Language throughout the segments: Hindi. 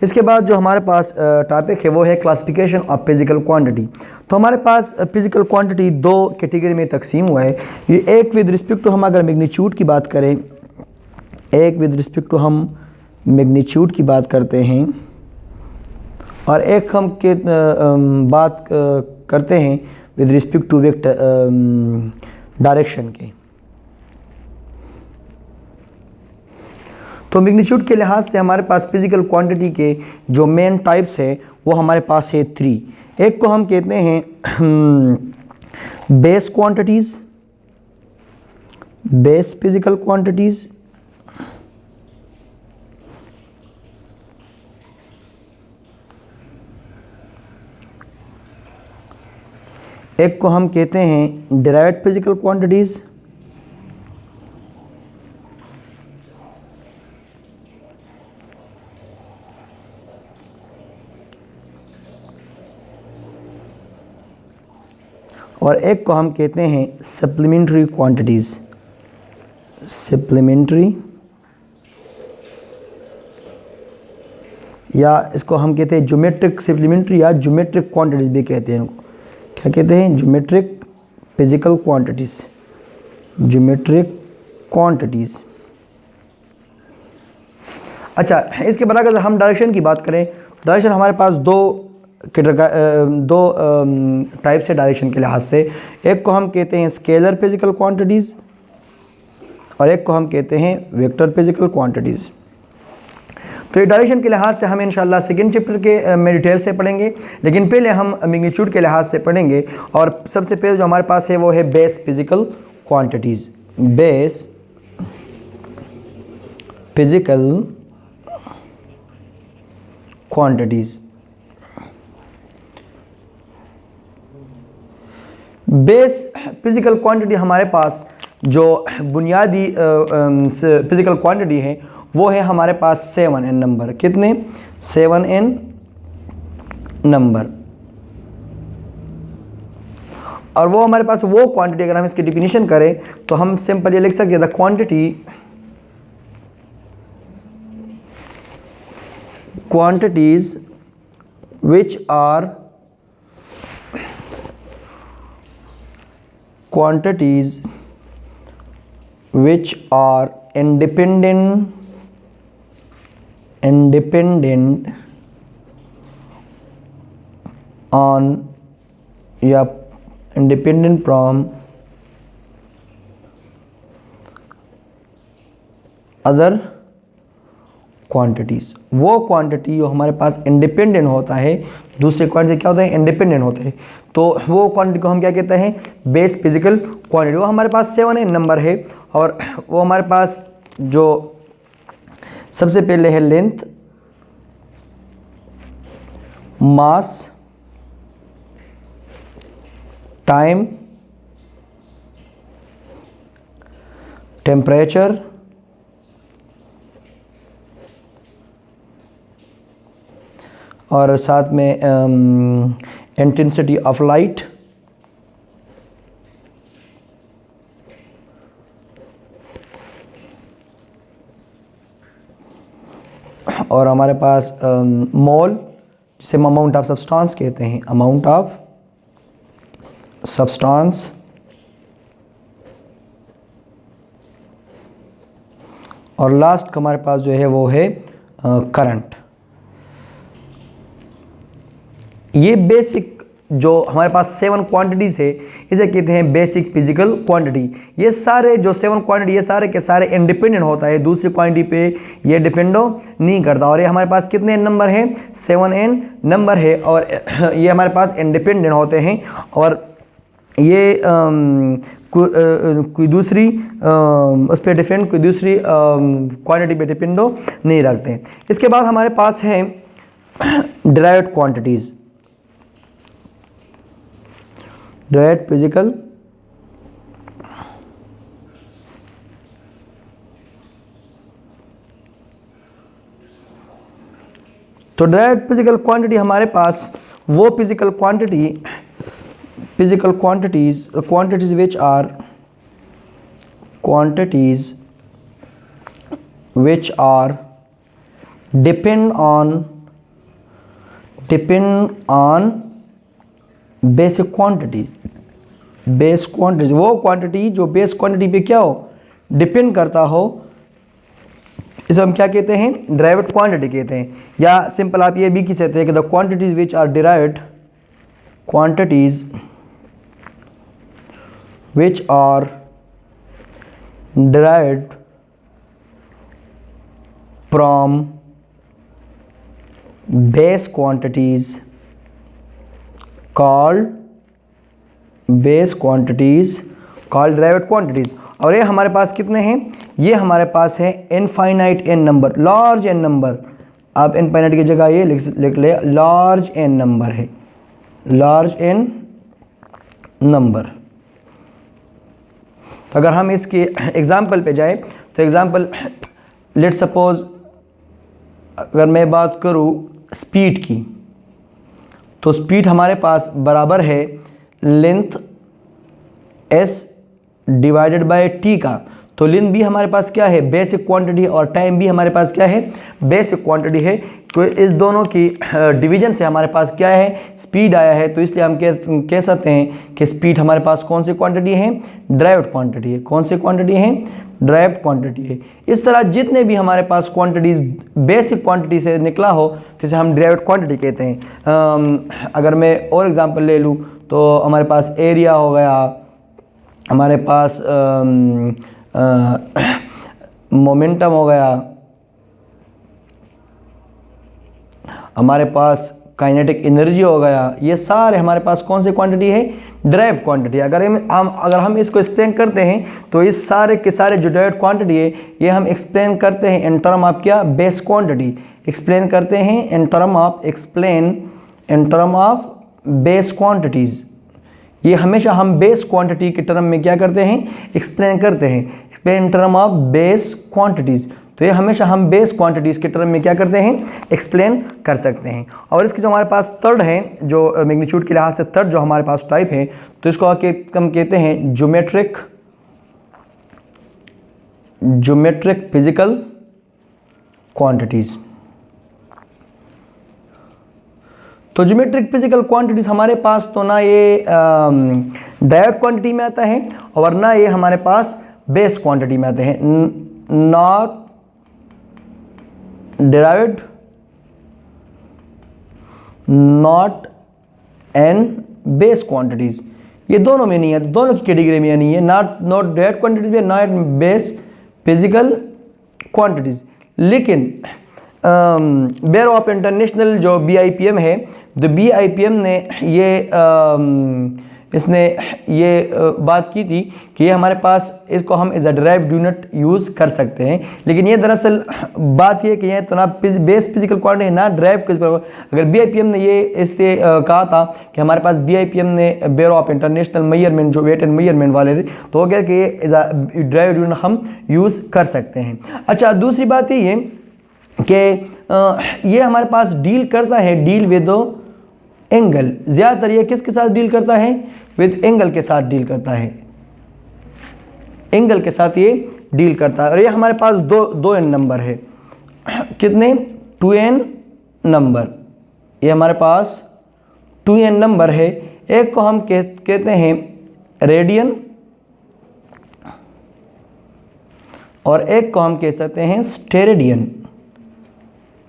इसके बाद जो हमारे पास टॉपिक है वो है क्लासिफिकेशन ऑफ फिजिकल क्वांटिटी। तो हमारे पास फिजिकल क्वांटिटी दो कैटेगरी में तकसीम हुआ है। ये एक विद रिस्पेक्ट टू हम अगर मैग्नीट्यूड की बात करें, एक विद रिस्पेक्ट टू हम मैग्नीट्यूड की बात करते हैं और एक हम के बात करते हैं with respect to vector direction के। तो मैग्नीट्यूड के लिहाज से हमारे पास फिजिकल क्वांटिटी के जो मेन टाइप्स है वो हमारे पास है 3। एक को हम कहते हैं base quantities, base physical quantities. एक को हम कहते हैं डिराइव्ड फिजिकल क्वांटिटीज़। और एक को हम कहते हैं सप्लीमेंट्री क्वांटिटीज़, सप्लीमेंट्री, या इसको हम कहते हैं ज्योमेट्रिक सप्लीमेंट्री या ज्योमेट्रिक क्वांटिटीज़ भी कहते हैं। इनको क्या कहते हैं? Geometric physical quantities, geometric quantities. अच्छा, इसके बाद अगर हम डायरेक्शन की बात करें, डायरेक्शन हमारे पास दो टाइप से डायरेक्शन के लिहाज से। एक को हम कहते हैं स्केलर फिजिकल क्वांटिटीज़ और एक को हम कहते हैं वेक्टर फिजिकल क्वांटिटीज़। तो ये डायरेक्शन के लिहाज से हम इंशाल्लाह सेकेंड चैप्टर के में डिटेल से पढ़ेंगे, लेकिन पहले हम मैग्नीट्यूड के लिहाज से पढ़ेंगे। और सबसे पहले जो हमारे पास है वो है base physical quantities, base physical quantities. Base physical quantity हमारे पास जो बुनियादी फिजिकल क्वांटिटी है वो है हमारे पास 7n नंबर। कितने? 7n number. और वो हमारे पास वो क्वांटिटी, अगर हम इसकी डिफिनीशन करें तो हम सिंपल ये लिख सकते हैं the quantities which are quantities which are independent on या independent from अदर क्वांटिटीज़। वो क्वांटिटी जो हमारे पास इंडिपेंडेंट होता है, दूसरे क्वांटिटी क्या होता है? इंडिपेंडेंट होते हैं। तो वो क्वांटिटी को हम क्या कहते हैं? Base physical quantity. वो हमारे पास 7n नंबर है और वो हमारे पास जो सबसे पहले है लेंथ, मास, टाइम, टेम्परेचर और साथ में इंटेंसिटी ऑफ लाइट और हमारे पास मोल, जिसे हम अमाउंट ऑफ सब्सटेंस कहते हैं, अमाउंट ऑफ सब्सटेंस। और लास्ट का हमारे पास जो है वो है करंट। ये बेसिक जो हमारे पास 7 क्वांटिटीज़ है इसे कहते हैं बेसिक फिजिकल क्वांटिटी। ये सारे जो 7 क्वांटिटी ये सारे के सारे इंडिपेंडेंट होता है, दूसरी क्वांटिटी पे ये डिपेंडो नहीं करता। और ये हमारे पास कितने नंबर है? 7n नंबर है और ये हमारे पास इंडिपेंडेंट होते हैं और ये कोई दूसरी उस पर डिपेंड, कोई दूसरी क्वांटिटी पे डिपेंडो नहीं रखते हैं। इसके बाद हमारे पास है डिराइव्ड क्वांटिटीज़, डिराइव्ड फिजिकल तो डिराइव्ड फिजिकल क्वांटिटी हमारे पास वो physical quantities which are depend on depend on basic quantity. Base quantity वो क्वांटिटी जो बेस क्वांटिटी पे क्या हो, डिपेंड करता हो, इसे हम क्या कहते हैं, डिराइव्ड क्वांटिटी कहते हैं। या सिंपल आप ये भी कह सकते हैं कि the quantities which are derived, quantities which are derived from base quantities called base quantities called derived quantities. और ये हमारे पास कितने हैं, ये हमारे पास है infinite n number, large n number. आप इनफाइनाइट की जगह ये लिख ले, लार्ज एन नंबर है, लार्ज एन नंबर। तो अगर हम इसके एग्जाम्पल पे जाए तो एग्जाम्पल लेट सपोज अगर मैं बात करूँ स्पीड की, तो स्पीड हमारे पास बराबर है length s divided by t का। तो लेंथ भी हमारे पास क्या है, बेसिक क्वांटिटी, और टाइम भी हमारे पास क्या है, बेसिक क्वांटिटी है। तो इस दोनों की डिवीजन से हमारे पास क्या है, स्पीड आया है। तो इसलिए हम कह सकते हैं कि स्पीड हमारे पास कौन सी क्वांटिटी है, डिराइव्ड क्वांटिटी है। कौन सी क्वांटिटी है, डिराइव्ड क्वांटिटी है। इस तरह जितने भी हमारे पास क्वांटिटीज़ बेसिक क्वांटिटी से निकला हो तो इसे हम डिराइव्ड क्वांटिटी कहते हैं। अगर मैं और एग्जांपल ले लूँ तो हमारे पास एरिया हो गया, हमारे पास मोमेंटम हो गया, हमारे पास काइनेटिक एनर्जी हो गया, ये सारे हमारे पास कौन सी क्वांटिटी है, डिराइव्ड क्वांटिटी। अगर हम इसको एक्सप्लेन करते हैं तो इस सारे के सारे जो डिराइव्ड क्वांटिटी है ये हम एक्सप्लेन करते हैं इन टर्म ऑफ क्या, बेस क्वांटिटी। एक्सप्लेन करते हैं in term of base quantities. ये हमेशा हम बेस क्वांटिटी के टर्म में क्या करते हैं, एक्सप्लेन करते हैं, explain in term of base quantities. तो ये हमेशा हम बेस क्वांटिटीज़ के टर्म में क्या करते हैं, एक्सप्लेन कर सकते हैं। और इसके जो हमारे पास थर्ड है, जो मैग्नीट्यूड के लिहाज से थर्ड जो हमारे पास टाइप है, तो इसको हम कहते हैं ज्योमेट्रिक फिजिकल क्वांटिटीज़। तो ज्योमेट्रिक फिजिकल क्वांटिटीज़ हमारे पास तो ना ये डायरेक्ट क्वांटिटी में आता है और ना ये हमारे पास बेस क्वांटिटी में आते हैं। Not derived, not and base quantities, ये दोनों में नहीं है, दोनों की कैटेगरी में नहीं है, नॉट डायरेक्ट क्वांटिटीज में, नॉट बेस फिजिकल क्वांटिटीज। लेकिन ब्यूरो ऑफ इंटरनेशनल जो BIPM है, तो BIPM ने इसने ये बात की थी कि ये हमारे पास इसको हम as a derived unit use कर सकते हैं। लेकिन ये दरअसल बात ये कि ये तो ना बेस फिजिकल क्वांटिटी है ना डिराइव्ड। अगर BIPM ने ये इसलिए कहा था कि हमारे पास BIPM ने ब्यूरो ऑफ इंटरनेशनल मेजरमेंट जो वेट एंड मेजरमेंट वाले थे, तो वो कह कि ये एज अ डिराइव्ड यूनिट हम यूज़ कर सकते हैं। अच्छा, दूसरी बात ये कि ये हमारे पास डील करता है, डील विद एंगल। ज़्यादातर ये किसके साथ डील करता है, विद एंगल के साथ डील करता है, एंगल के साथ ये डील करता है। और ये हमारे पास दो n नंबर है, कितने, 2n नंबर। ये हमारे पास 2n नंबर है। एक को हम कहते हैं रेडियन और एक को हम कह सकते हैं स्टेरेडियन।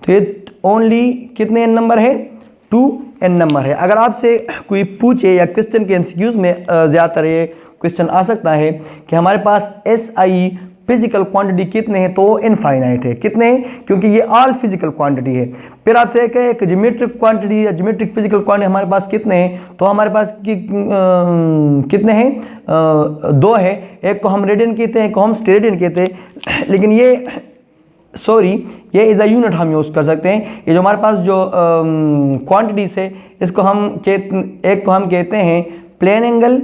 तो ये ओनली कितने n नंबर है, 2n नंबर है। अगर आपसे कोई पूछे या क्वेश्चन के MCQs में ज़्यादातर ये क्वेश्चन आ सकता है कि हमारे पास SI फिजिकल क्वांटिटी कितने हैं, तो इनफाइनाइट है। कितने हैं, क्योंकि ये ऑल फिजिकल क्वांटिटी है। फिर आपसे कहे कि ज्योमेट्रिक क्वांटिटी या ज्योमेट्रिक फिजिकल क्वांटिटी हमारे पास कितने हैं, तो हमारे पास कितने हैं, 2 है। एक को हम रेडियन कहते हैं, एक को हम स्टेरेडियन कहते हैं। लेकिन ये ये इज़ अ यूनिट हम यूज़ कर सकते हैं। ये जो हमारे पास जो क्वांटिटीज है, इसको एक को हम कहते हैं प्लेन एंगल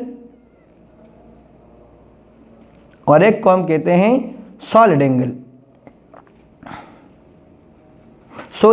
और एक को हम कहते हैं सॉलिड एंगल।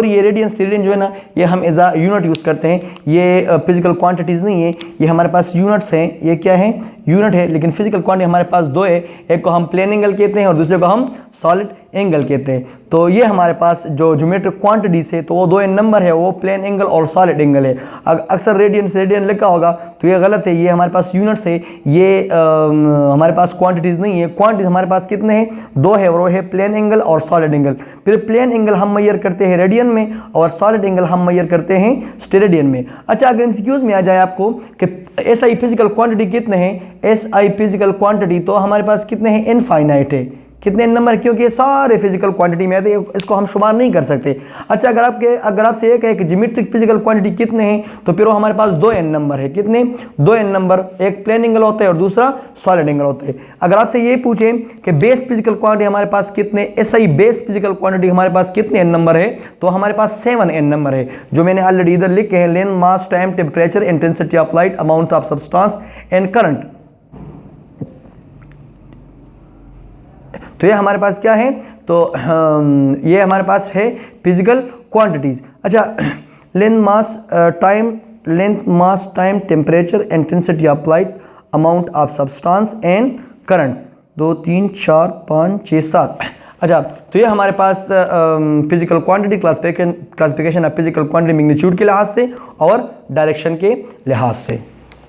ये रेडियन स्टेरेडियन जो है ना, ये हम एज अ यूनिट यूज़ करते हैं। ये फिजिकल क्वांटिटीज़ नहीं है, ये हमारे पास यूनिट्स हैं। ये क्या है, यूनिट है, लेकिन फिजिकल क्वांटिटी हमारे पास दो है, एक को हम प्लेन एंगल कहते हैं और दूसरे को हम सॉलिड एंगल कहते हैं। तो ये हमारे पास जो ज्योमेट्रिक क्वांटिटीज है तो वो दो नंबर है, वो प्लेन एंगल और सॉलिड एंगल है। अक्सर रेडियन लिखा होगा तो ये गलत है, ये हमारे पास यूनिट्स है, ये हमारे पास क्वांटिटीज नहीं है। क्वांटिटीज हमारे पास कितने हैं, दो है, और वो है प्लेन एंगल और सॉलिड एंगल। फिर प्लेन एंगल हम मेजर करते हैं रेडियन में और सॉलिड एंगल हम मेजर करते हैं स्टेरेडियन में। अच्छा, अगर एमसीक्यूज में आ जाए आपको कि एसआई फिजिकल क्वांटिटी कितने हैं, एसआई फिजिकल क्वांटिटी तो हमारे पास कितने हैं, इनफाइनाइट है। कितने नंबर, क्योंकि ये सारे फिजिकल क्वांटिटी में आते हैं, इसको हम शुमार नहीं कर सकते। अच्छा, अगर आपसे एक है कि ज्योमेट्रिक फिजिकल क्वांटिटी कितने हैं, तो फिर वो हमारे पास दो एन नंबर है। कितने, दो एन नंबर, एक प्लेन एंगल होता है और दूसरा सॉलिड एंगल होता है। अगर आपसे ये पूछे कि बेस फिजिकल क्वांटिटी हमारे पास कितने, एसआई बेस फिजिकल क्वांटिटी हमारे पास कितने एन नंबर है, तो हमारे पास 7 एन नंबर है, जो मैंने ऑलरेडी इधर लिखे हैं, length, mass, time, temperature, intensity of light, amount of substance and current. तो ये हमारे पास क्या है, तो ये हमारे पास है फिजिकल क्वांटिटीज। अच्छा, length, mass, time, temperature, intensity of light, amount of substance and current, 2 3 4 5 6 7। अच्छा, तो ये हमारे पास physical quantity classification of physical quantity magnitude के लिहाज से और डायरेक्शन के लिहाज से।